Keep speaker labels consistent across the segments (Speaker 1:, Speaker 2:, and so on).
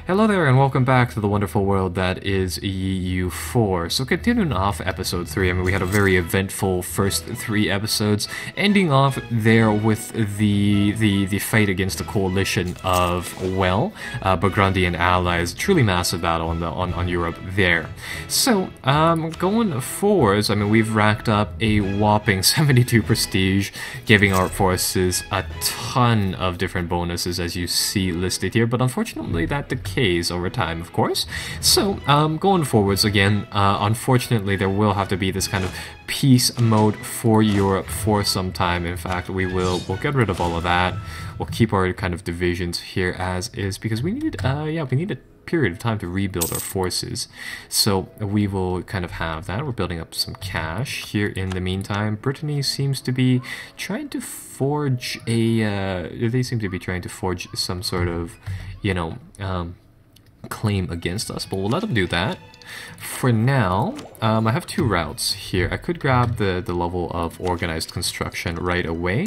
Speaker 1: Hello there and welcome back to the wonderful world that is EU4. So continuing off episode 3, we had a very eventful first 3 episodes, ending off there with the fight against the coalition of, well, Burgundian allies. Truly massive battle on Europe there. So, going forwards, we've racked up a whopping 72 prestige, giving our forces a ton of different bonuses as you see listed here, but unfortunately that decays over time, of course. So, going forwards again, unfortunately there will have to be this kind of peace mode for Europe for some time. In fact, we'll get rid of all of that. We'll keep our kind of divisions here as is because we need a period of time to rebuild our forces. So we will kind of have that. We're building up some cash here in the meantime. Brittany seems to be trying to forge some sort of, claim against us, but we'll let them do that. For now, I have 2 routes here. I could grab the level of organized construction right away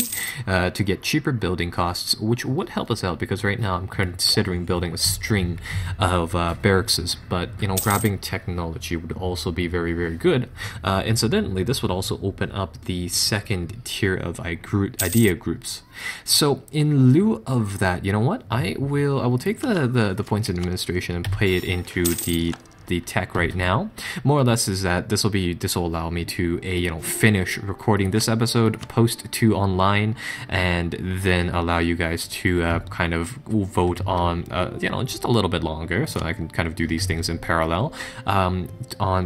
Speaker 1: to get cheaper building costs, which would help us out because right now I'm considering building a string of barracks, but grabbing technology would also be very, very good. Incidentally, this would also open up the second tier of idea groups. So in lieu of that, you know what? I will take the points in administration and pay it into the tech right now. More or less is that this will allow me to finish recording this episode, post 2 online, and then allow you guys to kind of vote on just a little bit longer, so I can kind of do these things in parallel on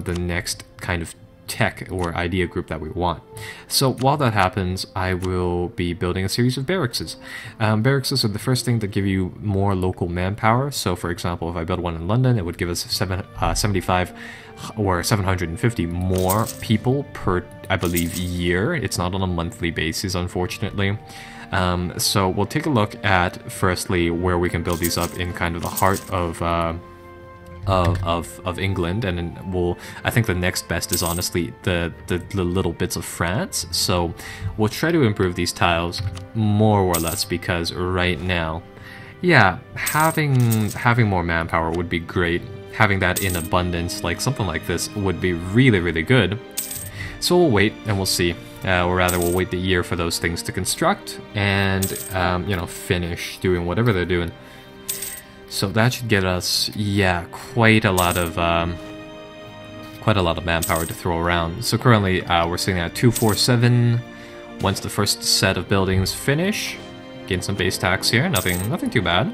Speaker 1: the next kind of tech or idea group that we want. So while that happens, I will be building a series of barracks. Barracks are the first thing that give you more local manpower. So for example, if I build one in London, it would give us 75 or 750 more people per, I believe, year. It's not on a monthly basis, unfortunately. So we'll take a look at firstly where we can build these up in kind of the heart of England, and then I think the next best is honestly the little bits of France. So we'll try to improve these tiles more or less because right now, yeah, having more manpower would be great. Having that in abundance, like something like this, would be really, really good. So we'll wait and we'll see. Or rather, we'll wait the year for those things to construct and finish doing whatever they're doing. So that should get us, quite a lot of manpower to throw around. So currently, we're sitting at 247. Once the first set of buildings finish, gain some base tax here. Nothing too bad.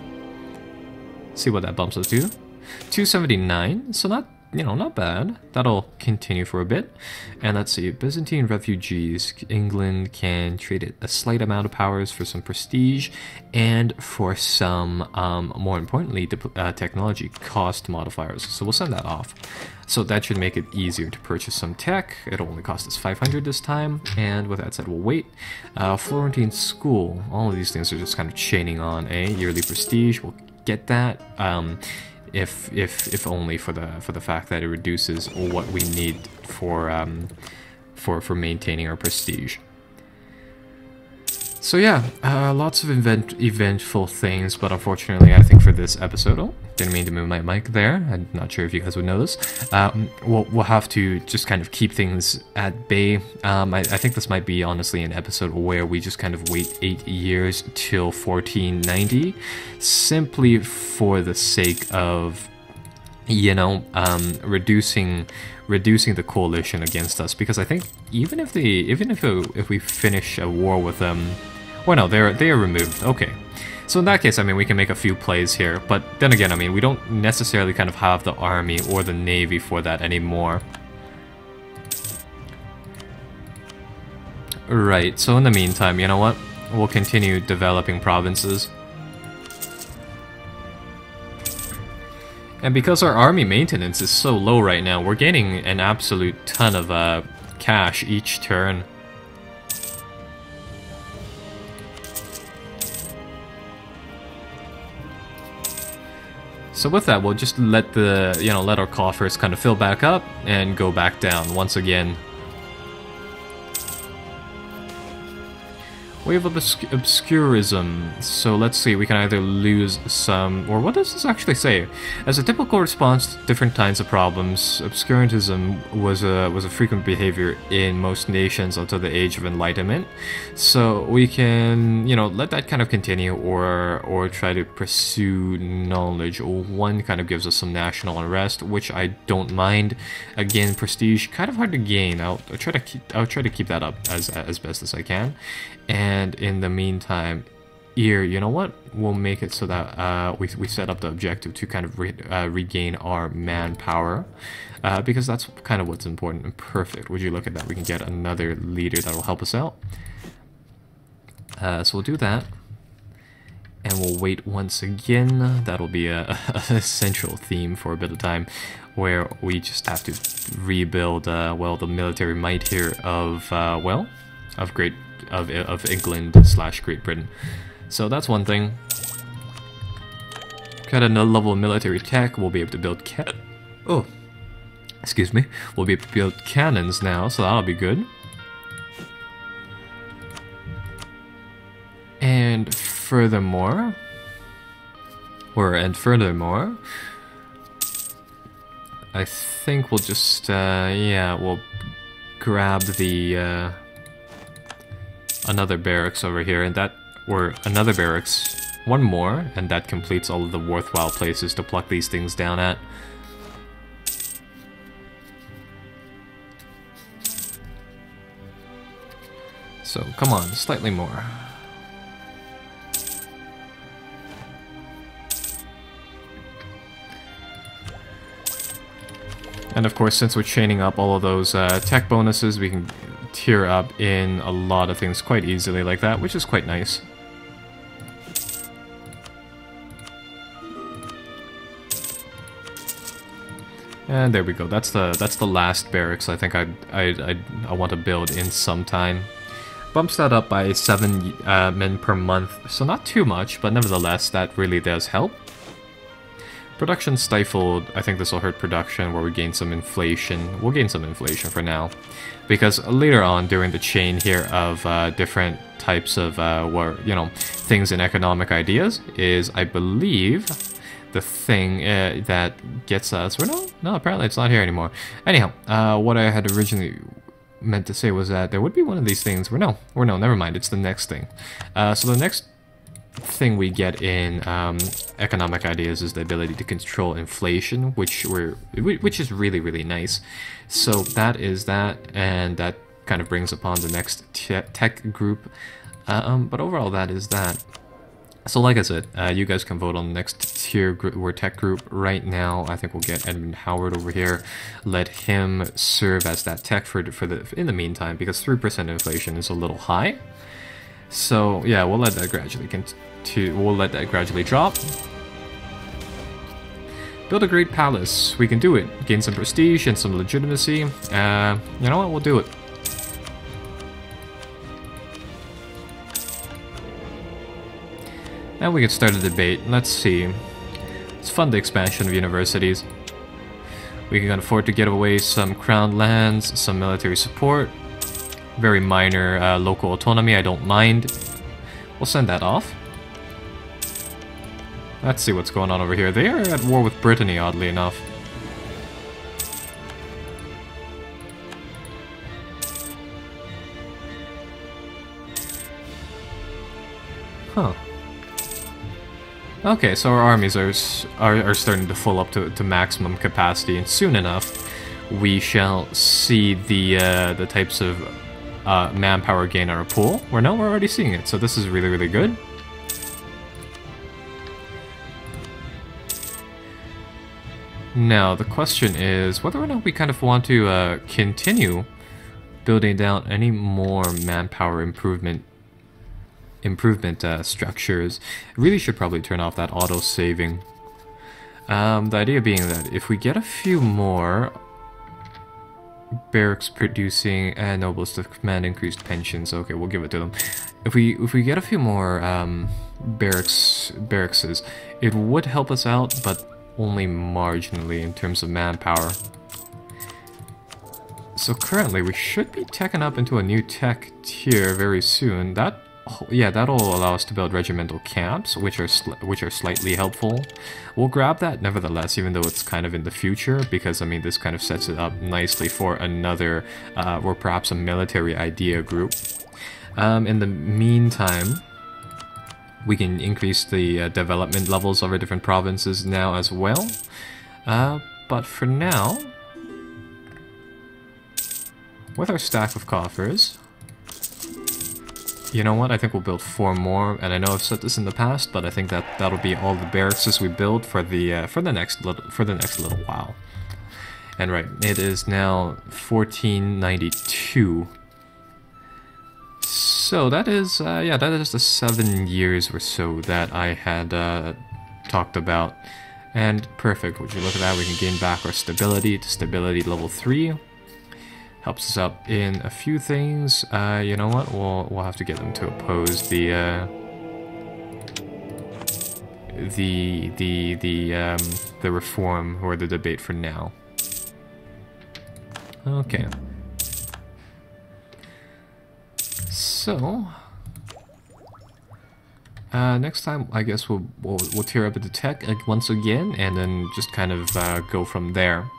Speaker 1: See what that bumps us to. 279. So not bad. That'll continue for a bit. And let's see, Byzantine refugees. England can trade a slight amount of powers for some prestige and for some, more importantly, technology cost modifiers. So we'll send that off. So that should make it easier to purchase some tech. It'll only cost us 500 this time. And with that said, we'll wait. Florentine school. All of these things are just kind of chaining on a yearly prestige. We'll get that. If only for the fact that it reduces what we need for maintaining our prestige. So yeah, lots of eventful things, but unfortunately, I think for this episode, didn't mean to move my mic there. I'm not sure if you guys would notice. We'll have to just kind of keep things at bay. I think this might be honestly an episode where we just kind of wait 8 years till 1490, simply for the sake of reducing the coalition against us, because I think even if we finish a war with them, well, no, they are removed. Okay, so in that case, we can make a few plays here, but then again, we don't necessarily kind of have the army or the navy for that anymore. Right. So in the meantime, you know what? We'll continue developing provinces. And because our army maintenance is so low right now, we're gaining an absolute ton of cash each turn. So with that, we'll just let let our coffers kind of fill back up and go back down once again. Wave of Obscurism. So let's see, we can either lose some... Or what does this actually say? As a typical response to different kinds of problems, obscurantism was a frequent behavior in most nations until the Age of Enlightenment. So we can, you know, let that kind of continue or try to pursue knowledge. One kind of gives us some national unrest, which I don't mind. Again, prestige, kind of hard to gain. I'll try to keep that up as best as I can. And in the meantime, here, you know what? We'll make it so that we set up the objective to kind of regain our manpower, because that's kind of what's important. And perfect. Would you look at that? We can get another leader that will help us out. So we'll do that, and we'll wait once again. That'll be a central theme for a bit of time, where we just have to rebuild well, the military might here of of England / Great Britain. So that's one thing. Got another level of military tech. We'll be able to build we'll be able to build cannons now, so that'll be good. And furthermore, I think we'll just we'll grab the another barracks over here, and another barracks, one more, and that completes all of the worthwhile places to pluck these things down at. So come on, slightly more. And of course, since we're chaining up all of those tech bonuses, we can tier up in a lot of things quite easily like that, which is quite nice. And there we go. That's the last barracks I think I want to build in some time. Bumps that up by 7 men per month, so not too much, but nevertheless that really does help. Production stifled. I think this will hurt production, where we gain some inflation. We'll gain some inflation for now, because later on during the chain here of different types of things in economic ideas is, I believe, the thing that gets us. Or no, apparently it's not here anymore. Anyhow, what I had originally meant to say was that there would be one of these things. Never mind. It's the next thing. So the next thing we get in economic ideas is the ability to control inflation, which is really, really nice. So that is that, and that kind of brings upon the next tech group. But overall, that is that. So like I said, you guys can vote on the next tier group or tech group. Right now, I think we'll get Edmund Howard over here. Let him serve as that tech in the meantime, because 3% inflation is a little high. So yeah, we'll let that gradually drop. Build a great palace. We can do it. Gain some prestige and some legitimacy. You know what? We'll do it. And we can start a debate. Let's see. Let's fund the expansion of universities. We can afford to get away some crown lands, some military support. Very minor local autonomy, I don't mind. We'll send that off. Let's see what's going on over here. They are at war with Brittany, oddly enough. Huh. Okay, so our armies are starting to full up to maximum capacity, and soon enough we shall see the types of manpower gain on our pool. We're already seeing it, so this is really, really good. Now the question is whether or not we kind of want to continue building down any more manpower improvement structures. Really should probably turn off that auto saving. The idea being that if we get a few more barracks producing and nobles to command increased pensions, okay, we'll give it to them. If we get a few more barrackses, it would help us out, but only marginally in terms of manpower. So currently we should be teching up into a new tech tier very soon. That yeah, that'll allow us to build regimental camps, which are slightly helpful. We'll grab that nevertheless, even though it's kind of in the future, because I mean this kind of sets it up nicely for another, or perhaps a military idea group. In the meantime, we can increase the development levels of our different provinces now as well. But for now, with our stack of coffers, you know what? I think we'll build 4 more, and I know I've said this in the past, but I think that'll be all the barracks we build for the next little while. And right, it is now 1492. So that is yeah, that is the 7 years or so that I had talked about. And perfect. Would you look at that? We can gain back our stability to stability level 3. Helps us out in a few things. You know what? We'll have to get them to oppose the reform or the debate for now. Okay. So next time, I guess we'll tear up the tech once again, and then just kind of go from there.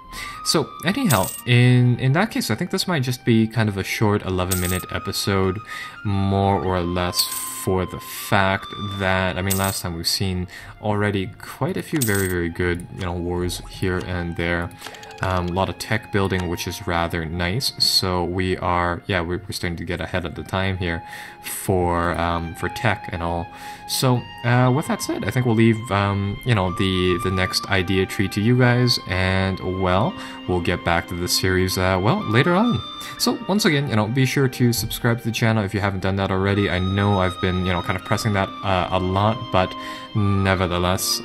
Speaker 1: So anyhow, in that case, I think this might just be kind of a short 11-minute episode, more or less, for the fact that, I mean, last time we've seen already quite a few very, very good, you know, wars here and there. A lot of tech building, which is rather nice. So we are, yeah, we're starting to get ahead of the time here for tech and all. So with that said, I think we'll leave you know, the next idea tree to you guys, and well, we'll get back to the series well later on. So once again, you know, be sure to subscribe to the channel if you haven't done that already. I know I've been, you know, kind of pressing that a lot, but nevertheless,